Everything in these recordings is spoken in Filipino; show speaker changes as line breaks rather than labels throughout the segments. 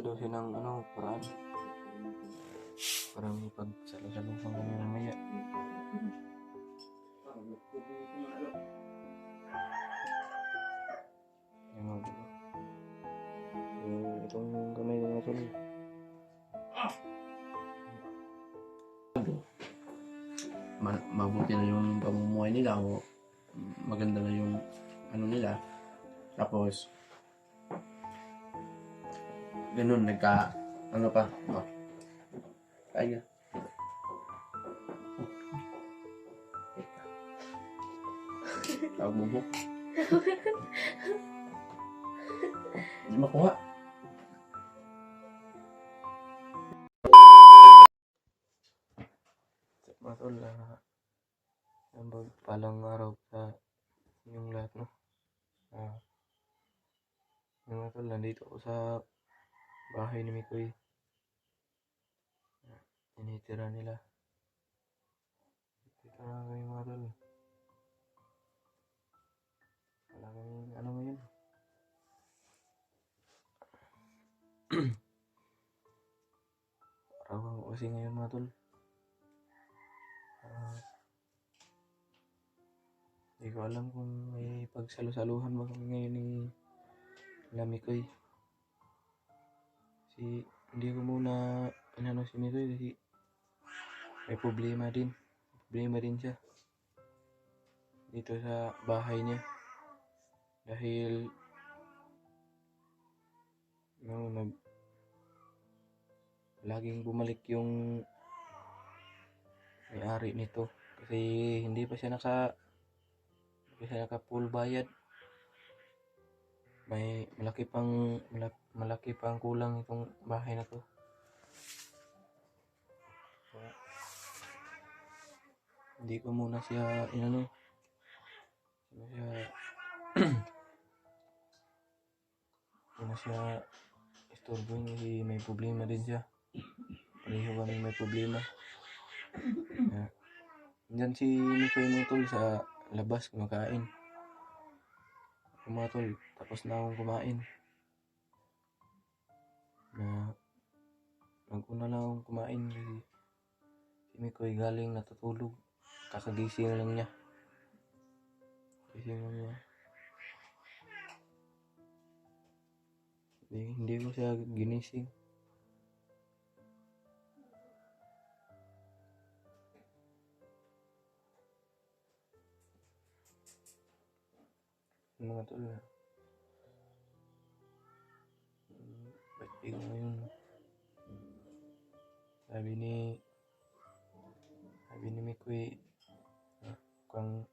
gagawa daw siya ng paraan para may pagsalo-saluhan kami mamaya. Yan o, diba? Itong kamay ng tol. Mabuti na yung pamumuhay nila o maganda na yung nila. Tapos ganun, pa kaya tawag mo mo hindi makuha. Mga tol, palang araw sa inyong lahat, no? Mga tol, nandito ako sa bahay ni Mikoy. Tinitira nila. Dito na kami mga tol. Wala kaming ngayon. Araw ko kasi ngayon mga tol. Hindi ko alam kung may pagsalo-saluhan ba kami ngayon ni Mikoy. Kasi hindi ko muna si Mikoy kasi may problema din siya dito sa bahay niya dahil laging bumalik yung may-ari nito kasi hindi pa siya naka full bayad. May malaki pang kulang itong bahay na to. Hindi ko muna siya istorbohin kasi may problema din siya. Pareho kami may problema. Diyan si Mikoy mo tol sa labas kumakain. Mga tol, tapos na akong kumain. Nag-una lang akong kumain kasi si Mikoy galing natutulog. Kakagising lang niya. Hindi ko siya ginising. Mga tol, ba't di ko ngayon? Sabi ni Mikoy, kung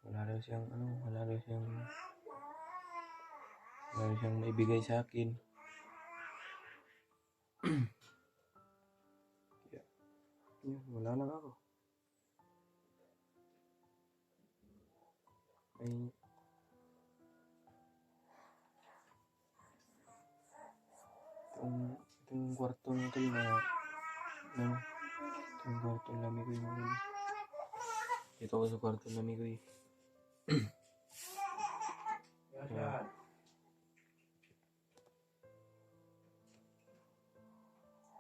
wala daw siyang maibigay sa akin. Wala lang ako. Itong kwarto nito itong kwarto ng Mikoy mo. Ito ako sa kwarto ng Mikoy.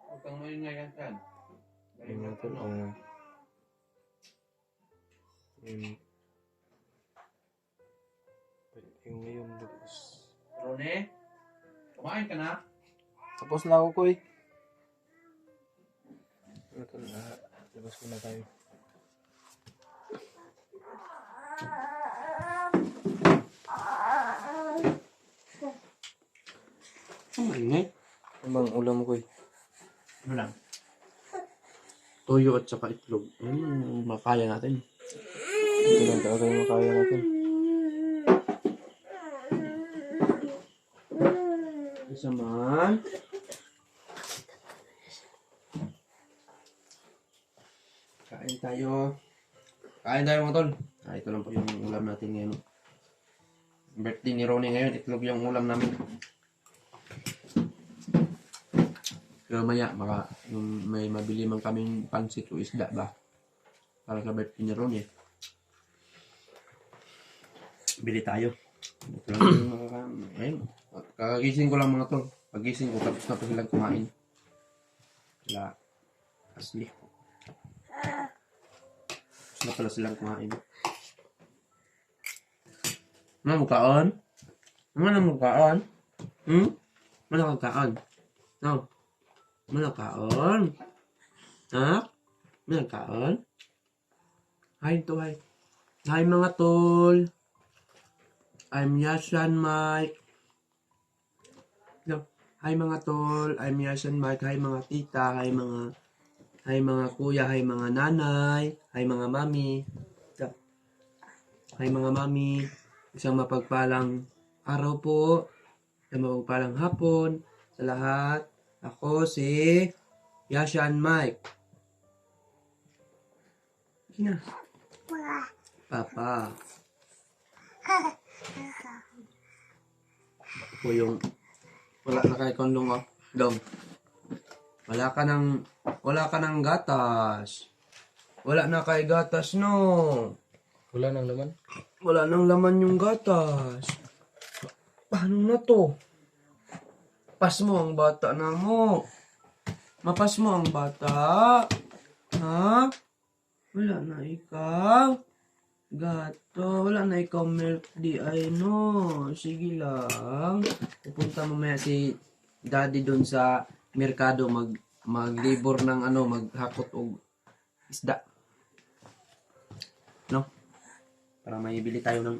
Huwag kang maingay kan.
Yung ngayon tapos.
Rone, kumain ka na?
Tapos na ako, Koy. Labas ko na tayo. Ano bang ulam, Koy?
Ano lang?
Toyo at saka itlog. Makaya natin. Ito lang talaga yung makaya natin. Isa man. Kain tayo mga tol. Ito lang po yung ulam natin ngayon. Birthday ni Ronnie ngayon. Itlog yung ulam namin. Pero maya, may mabili man kaming pansit o isda ba? Para sa birthday ni Ronnie. Bili tayo. Ito lang yung ayun. Kakagising ko lang mga tol. Pagising ko, tapos na pa silang kumain. Wala. Asli. Tapos na pala silang kumain. Ano kaon? Ano kaon? Ano kaon? No. Ano kaon? Ha? Ano kaon? Hi to hi. Hi mga tol. I'm Yashan Mike. No. Hi mga tol. I'm Yashan Mike. Hi mga tita. Hi mga kuya. Hi mga nanay. Hi mga mami. No. Hi mga mami. Isang mapagpalang araw po. Isang mapagpalang hapon sa lahat. Ako si Yashan Mike. Sino? Papa. Ako yung wala na kay kondong oh. Dong. Wala ka ng gatas. Wala na kay gatas no.
Wala nang laman.
Wala nang laman yung gatas. Paano na to? Pas mo ang bata na mo. Mapas mo ang bata. Ha? Wala na ikaw. Gato. Wala na ikaw milk di ay no. Sige lang. Pupunta mamaya si daddy doon sa merkado maglibor ng maghakot og isda. No? Para may bili tayo ng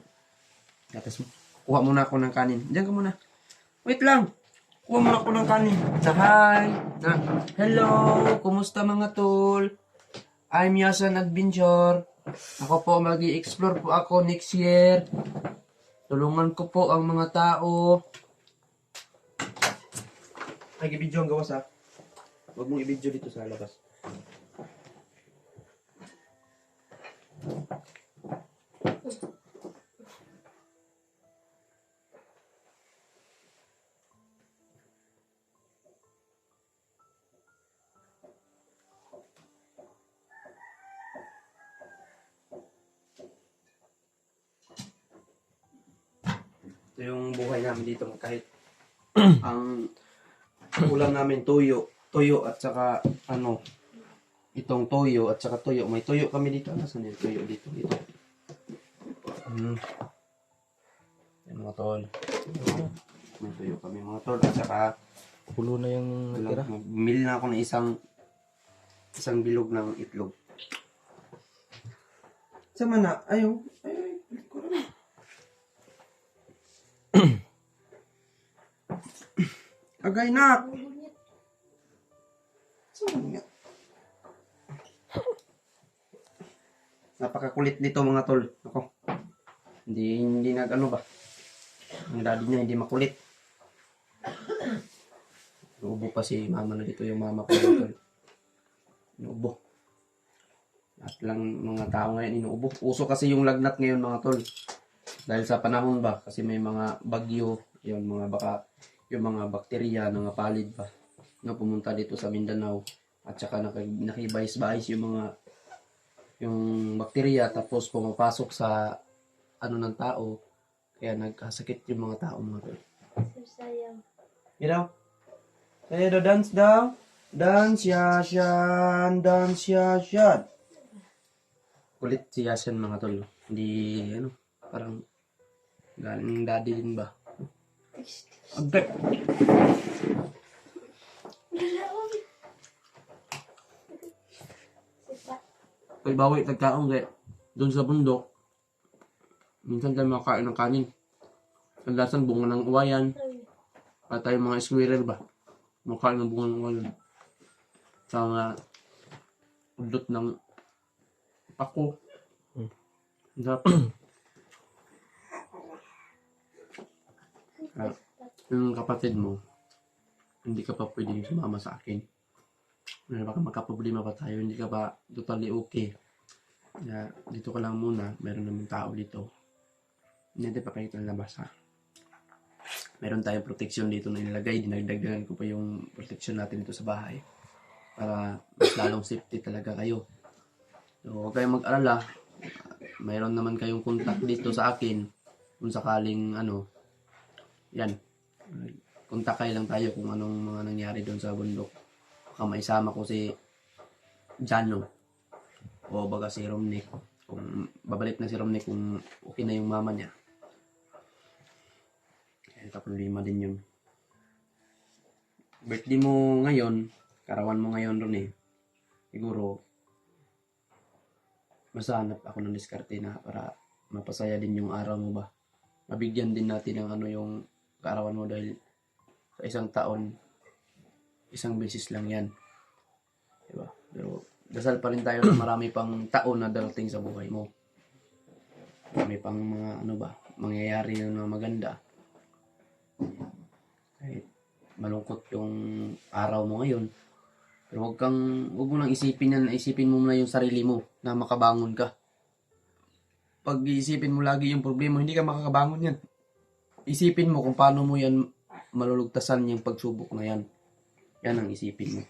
gatas mo. Kuha muna ako ng kanin. Diyan ka muna. Wait lang. Kuha muna ako ng kanin. Hi. Hello. Kumusta mga tol? I'm Yasan Adventure. Ako po mag-i-explore po ako next year. Tulungan ko po ang mga tao. Ay, i-video ang gawas ha. Huwag mong i-video dito sa labas. Ito yung buhay namin dito kahit ang ulam namin tuyo at saka itong toyo at saka tuyo. May tuyo kami dito. Nasaan yung tuyo dito? Yan mga tol. May tuyo kami mga tol at saka
Pulo na yung natira.
bumili na ako ng isang bilog ng itlog. Sama na. Ayaw. Agay na. Sama nga. Napakakulit nito mga tol. Ako. Hindi ba? Ang daddy niya hindi makulit. Inuubo pa si mama na dito yung mama ko mga tol. Inuubo. At lang mga tao ngayon inuubo. Uso kasi yung lagnat ngayon mga tol. Dahil sa panahon ba? Kasi may mga bagyo. Yung mga bakterya, mga palid ba? Na pumunta dito sa Mindanao. At saka nakibais-bais yung bakterya tapos pumapasok sa ng tao. Kaya nagkasakit yung mga tao mga tol.
Sayang.
You know? Say the dance daw. Dance Yashan. Dance Yashan. Kulit si Yashan mga tol. Hindi, parang galing daddy din ba? Agad. Kay bawi tagkaon kay doon sa bundok. Minsan tayo makain ng kanin. Kadalasan bunga ng uwayan. At tayo mga squirrel ba? Makain ng bunga ng uwayan. Sa mga udot ng pako. Yung kapatid mo, hindi ka pa pwedeng sumama sa akin. Baka magkaproblema pa tayo, hindi ka pa totally okay. Kaya dito ka lang muna, meron naman tao dito. Hindi pa kayo labas ha. Meron tayong protection dito na nilagay, dinagdagan ko pa yung protection natin dito sa bahay. Para mas lalong safety talaga kayo. So huwag kayong mag-alala, mayroon naman kayong contact dito sa akin. Kung sakaling yan. kontakay lang tayo kung anong mga nangyari doon sa bundok. Baka maisama ko si Jano o baga si Romnick. Kung babalik na si Romnick kung okay na yung mama niya. Kaya problema din yun. Birthday mo ngayon, karawan mo ngayon ron eh. Siguro, masahanap ako ng diskarte na para mapasaya din yung araw mo ba. Mabigyan din natin ng ano yung kaarawan mo dahil sa isang taon, isang beses lang yan. Diba? Pero dasal pa rin tayo na marami pang taon na darating sa buhay mo. Marami pang mga ano ba, mangyayari na maganda. Kahit malungkot yung araw mo ngayon. Pero wag mo nang isipin yan, isipin mo muna yung sarili mo na makabangon ka. Pag iisipin mo lagi yung problema, hindi ka makakabangon yan. Isipin mo kung paano mo yan malulugtasan yung pagsubok na yan. Yan ang isipin mo.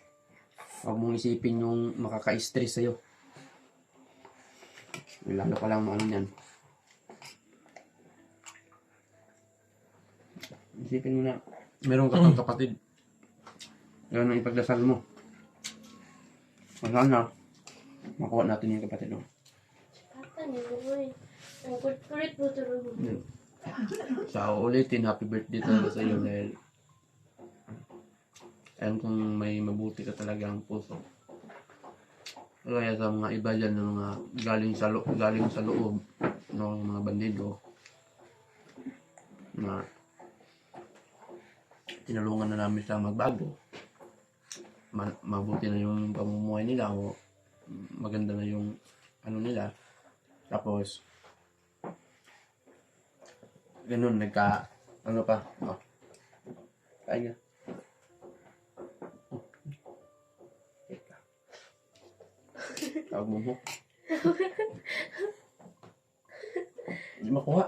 Huwag mong isipin yung makaka-stress sa'yo. Lalo ka lang ano yan. Isipin mo na, meron ka pang kapatid. Yan ang ipagdasal mo. Sana, makuha natin yung kapatid mo.
Papa ni boy. Ang kulit mo tulog.
Sa ulitin, happy birthday talaga sa iyo dahil alam kung may mabuti ka talaga ang puso. Kaya sa mga iba dyan ng mga galing sa loob ng mga bandido na tinulungan na namin siya magbago. Mabuti na yung pamumuhay nila o maganda na yung ano nila. Tapos ganun, ano pa, kain nga. Teka. Tawag mo mo. Hindi makuha.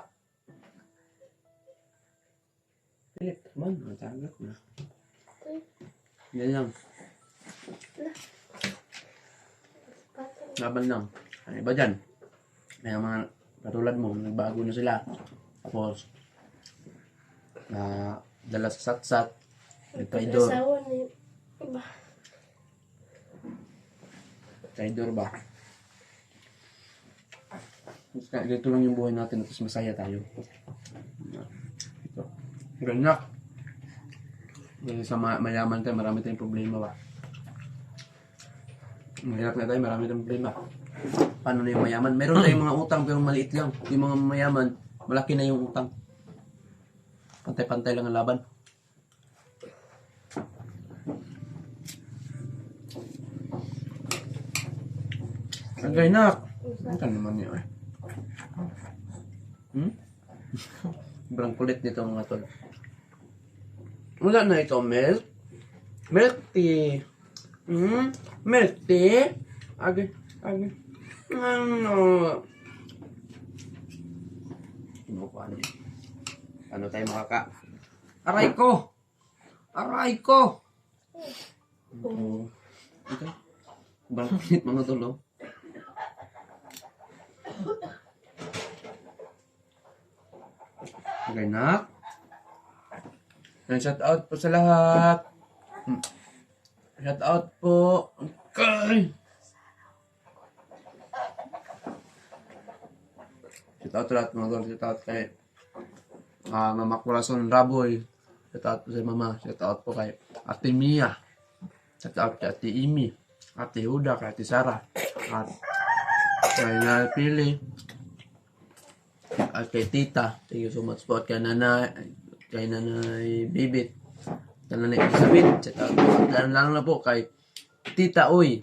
Philip, man, matagat na. Yan lang. Laban lang. Ano iba dyan? May mga katulad mo, nagbago na sila. Tapos, na dala sa satsat, nagtraidor.
Asawa ni iba.
Traidor ba? Ganito lang yung buhay natin, tapos masaya tayo. Ito. Ganyak. Kasi sa mayaman tayo, marami tayong problema ba? Mahirap na tayo, marami tayong problema. Paano na yung mayaman? Meron tayong mga utang pero maliit lang. Yung mga mayaman, malaki na yung utang. Pantay-pantay lang ang laban. Ang gaynak! Ano ka naman yun eh? Sobrang kulit nito mga tol. Wala na ito, milk. Milk tea. Milk tea. Agi. Ano? Inukuhan niya. Ano tayo makaka? Aray ko! Aray ko! Oo. Okay. Sobrang kulit mga tol, oh. Okay, nak. Shout out po sa lahat. Shout out po. Okay. Shout out sa lahat mga tol. Shout out kay Mama Corazon Raboy. Shout out po sa Mama. Shout out po kay Ate Mia. Shout out kay Ate Imi. Ate Huda, kay Ate Sara. At kay Nanay Pili. At kay Tita. Thank you so much po. At kay Nanay Bibit. Kay Nanay Elizabeth. Shout out po. At lang na po kay Tita Uy.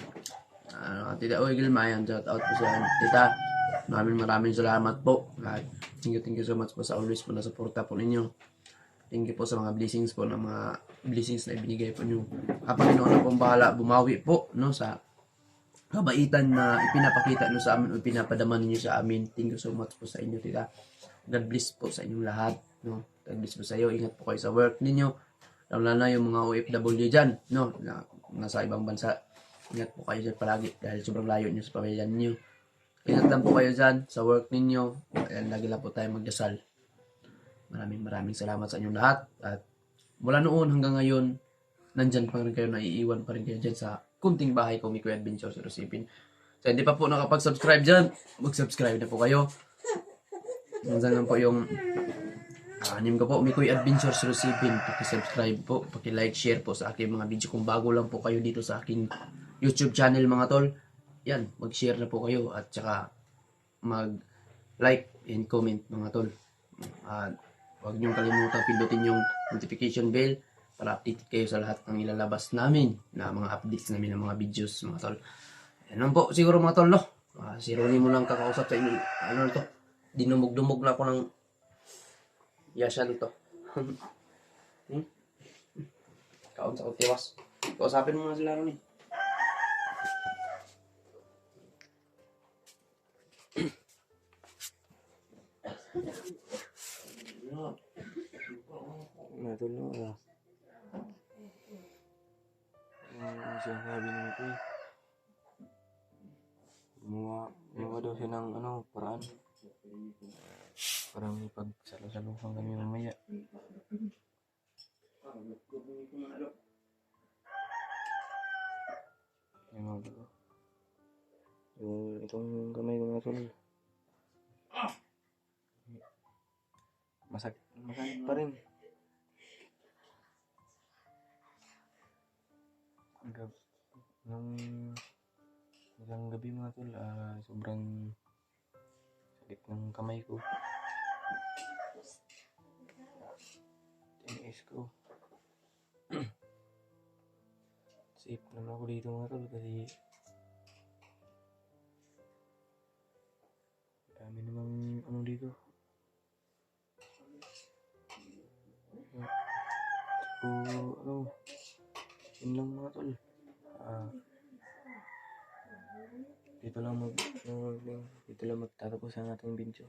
Tita Uy Gilma. Ayan, shout out po sa Tita. Maraming salamat po. At thank you so much po sa always po na suporta po ninyo. Thank you po sa mga blessings po, na mga blessings na ibinigay po nyo. Panginoon na pong bahala, bumawi po, no, sa kabaitan na ipinapakita nyo sa amin o ipinapadaman nyo sa amin. Thank you so much po sa inyo, tita. God bless po sa inyong lahat, no. God bless po sa iyo. Ingat po kayo sa work ninyo. Lalo na yung mga OFW dyan, no, na nasa ibang bansa. Ingat po kayo dyan palagi dahil sobrang layo nyo sa pamilya ninyo. Ingat lang po kayo dyan sa work ninyo. Ayan, lagi lang po tayo magdasal. Maraming salamat sa inyong lahat. At mula noon hanggang ngayon, nandyan pa rin kayo, naiiwan pa rin kayo dyan sa kunting bahay ko, Mikoy Adventure 07. So, hindi pa po nakapag-subscribe dyan, mag-subscribe na po kayo. Nandiyan lang po yung name ko po, Mikoy Adventure 07. Paki-subscribe po, paki-like, share po sa aking mga video. Kung bago lang po kayo dito sa aking YouTube channel mga tol, yan, mag-share na po kayo at saka mag-like and comment mga tol. At huwag niyong kalimutan pindutin yung notification bell para update kayo sa lahat ng ilalabas namin na mga updates namin ng mga videos mga tol. Yan lang po siguro mga tol, no? Si Ronnie mo lang kakausap sa inyo. Ano to? Dinumog-dumog na ako ng yasan to. Kaon sa kutiwas. Kausapin mo na sila Ronnie.
Natulog ah. Ang sinasabi ni Mikoy. Gumawa daw siya ng paraan. Para may pagsalo-saluhan kami mamaya. Yan mga dugo. Itong kamay ko mga tol. Masakit pa rin. Nung isang gabi mga tol, sobrang sakit ng kamay ko. Tiniis ko. Safe naman ako dito mga tol kasi dami namang dito. So, yun lang mga tol. Dito lang magtatapos ang ating video.